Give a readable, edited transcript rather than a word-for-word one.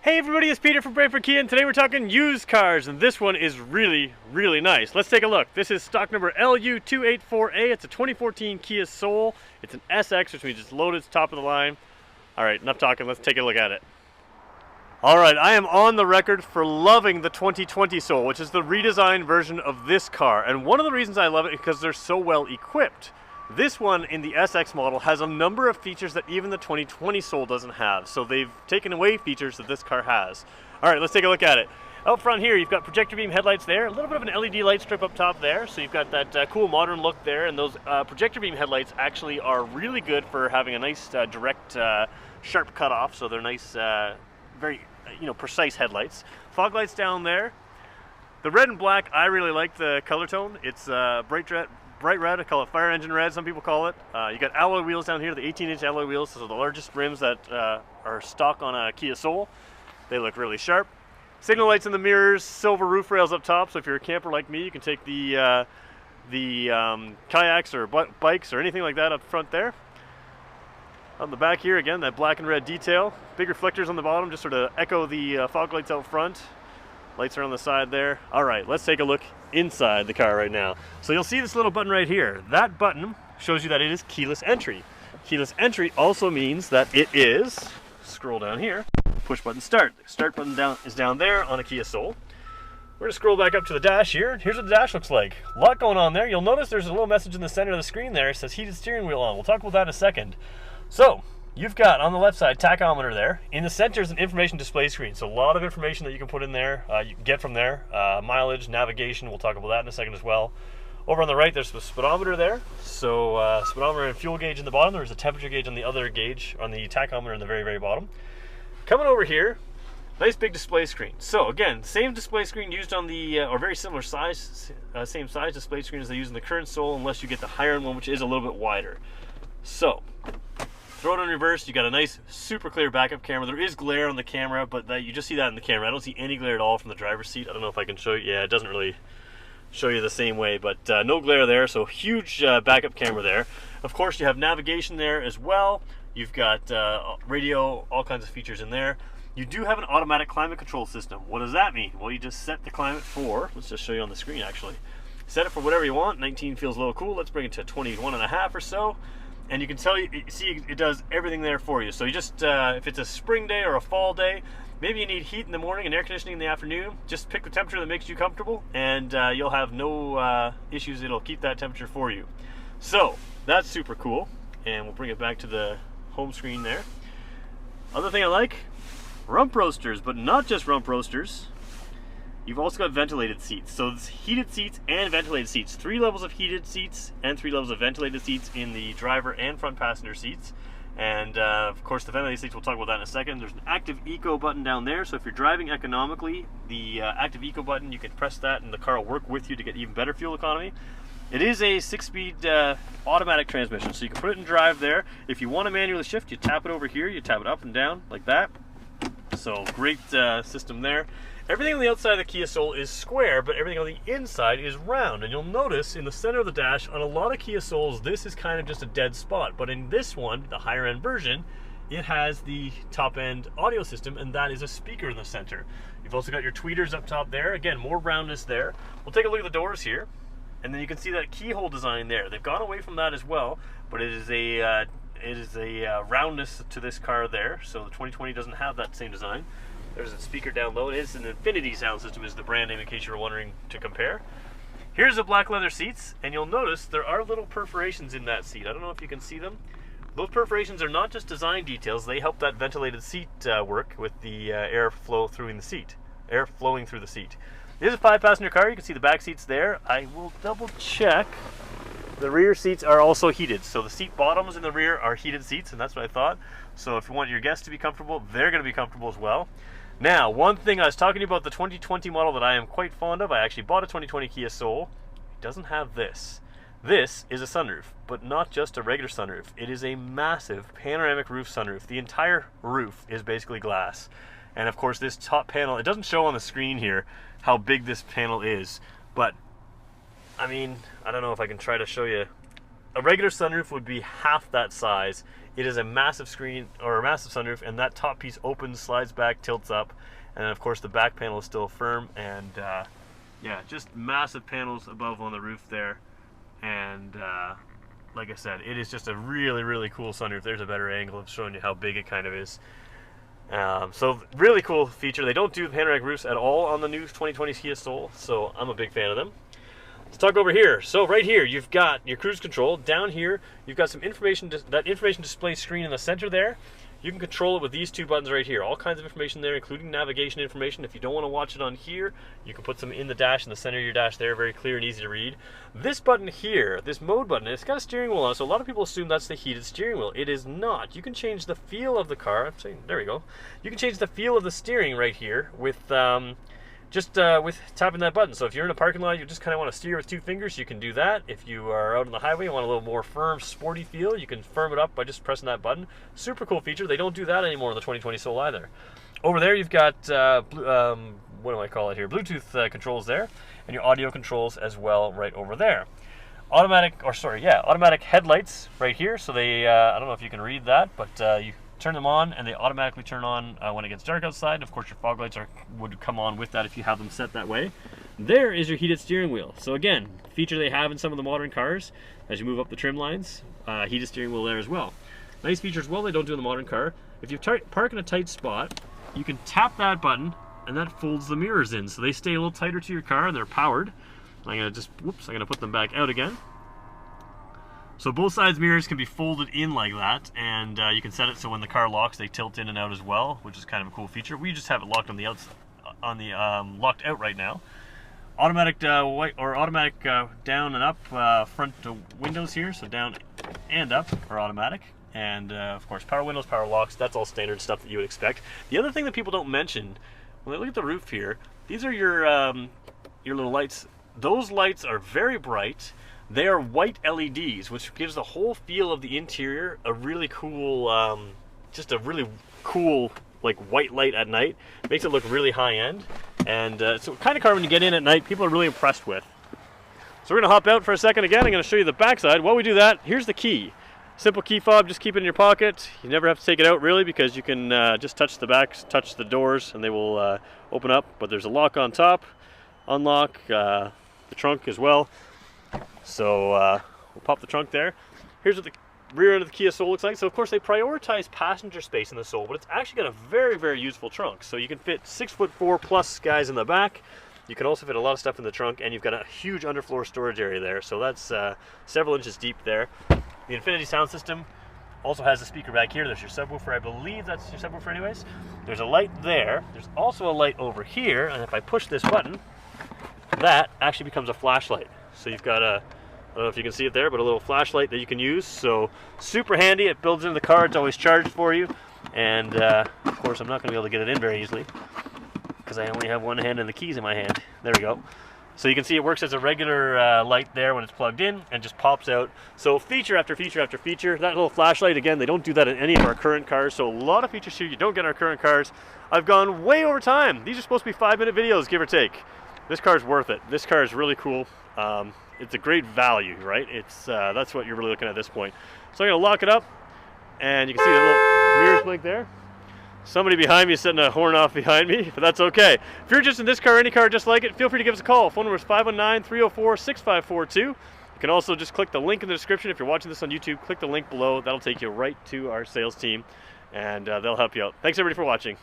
Hey everybody, it's Peter from Brantford Kia, and today we're talking used cars, and this one is really nice. Let's take a look. This is stock number LU284A. It's a 2014 Kia Soul. It's an SX, which means it's loaded, it's top of the line. Alright, enough talking, let's take a look at it. Alright, I am on the record for loving the 2020 Soul, which is the redesigned version of this car, and one of the reasons I love it is because they're so well equipped. This one in the SX model has a number of features that even the 2020 Soul doesn't have, so they've taken away features that this car has. Alright, let's take a look at it. Out front here, you've got projector beam headlights there, a little bit of an LED light strip up top there, so you've got that cool modern look there, and those projector beam headlights actually are really good for having a nice direct, sharp cutoff, so they're nice, very precise headlights. Fog lights down there. The red and black, I really like the color tone. It's bright red, I call it fire engine red, some people call it. You got alloy wheels down here, the 18-inch alloy wheels, so the largest rims that are stock on a Kia Soul. They look really sharp. Signal lights in the mirrors, silver roof rails up top, so if you're a camper like me, you can take the kayaks or bikes or anything like that up front there. On the back here, again, that black and red detail. Big reflectors on the bottom, just sort of echo the fog lights out front. Lights are on the side there. Alright, let's take a look inside the car right now. So you'll see this little button right here. That button shows you that it is keyless entry. Keyless entry also means that it is, scroll down here, push button start. The start button is down there on a Kia Soul. We're going to scroll back up to the dash here. Here's what the dash looks like. A lot going on there. You'll notice there's a little message in the center of the screen there. It says heated steering wheel on. We'll talk about that in a second. So, you've got on the left side tachometer there. In the center is an information display screen. So a lot of information that you can put in there, you can get from there. Mileage, navigation, we'll talk about that in a second as well. Over on the right there's the speedometer there. So speedometer and fuel gauge in the bottom. There's a temperature gauge on the other gauge on the tachometer in the very bottom. Coming over here, nice big display screen. So again, same display screen used on the, or very similar size, same size display screen as they use in the current Soul, unless you get the higher end one, which is a little bit wider. So, throw it in reverse, you got a nice super clear backup camera. There is glare on the camera, but you just see that in the camera. I don't see any glare at all from the driver's seat. I don't know if I can show you. Yeah, it doesn't really show you the same way, but no glare there, so huge backup camera there. Of course, you have navigation there as well. You've got radio, all kinds of features in there. You do have an automatic climate control system. What does that mean? Well, you just set the climate for, let's just show you on the screen actually. Set it for whatever you want. 19 feels a little cool. Let's bring it to 21.5 or so. And you can see it does everything there for you. So you just, if it's a spring day or a fall day, maybe you need heat in the morning and air conditioning in the afternoon, just pick the temperature that makes you comfortable, and you'll have no issues. It'll keep that temperature for you. So that's super cool. And we'll bring it back to the home screen there. Other thing I like, rump roasters, but not just rump roasters. You've also got ventilated seats. So it's heated seats and ventilated seats. 3 levels of heated seats and 3 levels of ventilated seats in the driver and front passenger seats. And of course the ventilated seats, we'll talk about that in a second. There's an active eco button down there. So if you're driving economically, the active eco button, you can press that and the car will work with you to get even better fuel economy. It is a 6-speed automatic transmission, so you can put it in drive there. If you want to manually shift, you tap it over here. You tap it up and down like that. So great system there. Everything on the outside of the Kia Soul is square, but everything on the inside is round. And you'll notice in the center of the dash, on a lot of Kia Souls, this is kind of just a dead spot. But in this one, the higher end version, it has the top end audio system, and that is a speaker in the center. You've also got your tweeters up top there. Again, more roundness there. We'll take a look at the doors here, and then you can see that keyhole design there. They've gone away from that as well, but it is a roundness to this car there. So the 2020 doesn't have that same design. There's a speaker down low. It is an Infinity sound system, is the brand name in case you were wondering to compare. Here's the black leather seats, and you'll notice there are little perforations in that seat. I don't know if you can see them. Those perforations are not just design details. They help that ventilated seat work with the air flowing through the seat. It is a 5-passenger car. You can see the back seats there. I will double check. The rear seats are also heated. So the seat bottoms in the rear are heated seats, and that's what I thought. So if you want your guests to be comfortable, they're going to be comfortable as well. Now, one thing I was talking about the 2020 model that I am quite fond of. I actually bought a 2020 Kia Soul. It doesn't have this. This is a sunroof, but not just a regular sunroof. It is a massive panoramic roof sunroof. The entire roof is basically glass. And of course this top panel, it doesn't show on the screen here how big this panel is, but I mean, I don't know if I can try to show you. A regular sunroof would be half that size. It is a massive screen, or a massive sunroof, and that top piece opens, slides back, tilts up, and then of course the back panel is still firm, and yeah, just massive panels above on the roof there, and like I said, it is just a really, really cool sunroof. There's a better angle of showing you how big it kind of is. So really cool feature. They don't do panoramic roofs at all on the new 2020 Kia Soul, so I'm a big fan of them. Let's talk over here. So right here, you've got your cruise control. Down here, you've got some information, that information display screen in the center there. You can control it with these two buttons right here. All kinds of information there, including navigation information. If you don't want to watch it on here, you can put some in the dash, in the center of your dash there, very clear and easy to read. This button here, this mode button, it's got a steering wheel on it, so a lot of people assume that's the heated steering wheel. It is not. You can change the feel of the car. I'm saying, there we go. You can change the feel of the steering right here with with tapping that button. So if you're in a parking lot, you just kind of want to steer with two fingers, you can do that. If you are out on the highway and want a little more firm, sporty feel, you can firm it up by just pressing that button. Super cool feature. They don't do that anymore in the 2020 Soul either. Over there, you've got what do I call it here? Bluetooth controls there, and your audio controls as well right over there. Automatic headlights right here. So they, I don't know if you can read that, but you turn them on and they automatically turn on when it gets dark outside. Of course, your fog lights would come on with that if you have them set that way. There is your heated steering wheel. So again, feature they have in some of the modern cars as you move up the trim lines, heated steering wheel there as well. Nice feature as well they don't do in the modern car. If you park in a tight spot, you can tap that button and that folds the mirrors in, so they stay a little tighter to your car and they're powered. I'm gonna put them back out again. So both sides mirrors can be folded in like that, and you can set it so when the car locks, they tilt in and out as well, which is kind of a cool feature. We just have it locked on the locked out right now. Automatic automatic down and up front windows here, so down and up are automatic, and of course power windows, power locks. That's all standard stuff that you would expect. The other thing that people don't mention when they look at the roof here, these are your little lights. Those lights are very bright. They are white LEDs, which gives the whole feel of the interior a really cool, just a really cool, like, white light at night. Makes it look really high end, and so kind of car when you get in at night, people are really impressed with. So we're gonna hop out for a second again. I'm gonna show you the backside. While we do that, here's the key. Simple key fob, just keep it in your pocket. You never have to take it out really, because you can just touch the backs, touch the doors, and they will open up. But there's a lock on top, unlock the trunk as well. So we'll pop the trunk there. Here's what the rear end of the Kia Soul looks like. So of course they prioritize passenger space in the Soul, but it's actually got a very, very useful trunk. So you can fit 6'4" plus guys in the back. You can also fit a lot of stuff in the trunk, and you've got a huge underfloor storage area there. So that's several inches deep there. The Infinity sound system also has a speaker back here. There's your subwoofer. I believe that's your subwoofer anyways. There's a light there. There's also a light over here, and if I push this button, that actually becomes a flashlight. So you've got a, I don't know if you can see it there, but a little flashlight that you can use. So super handy. It builds into the car. It's always charged for you. And of course, I'm not going to be able to get it in very easily because I only have one hand and the keys in my hand. There we go. So you can see it works as a regular light there when it's plugged in and just pops out. So feature after feature after feature. That little flashlight, again, they don't do that in any of our current cars. So a lot of features here you don't get in our current cars. I've gone way over time. These are supposed to be 5-minute videos, give or take. This car's worth it. This car is really cool. It's a great value, right? It's that's what you're really looking at this point. So I'm gonna lock it up, and you can see the little mirrors blink there. Somebody behind me is setting a horn off behind me, but that's okay. If you're interested in this car or any car just like it, feel free to give us a call. Phone number is 519-304-6542. You can also just click the link in the description. If you're watching this on YouTube, click the link below. That'll take you right to our sales team, and they'll help you out. Thanks everybody for watching.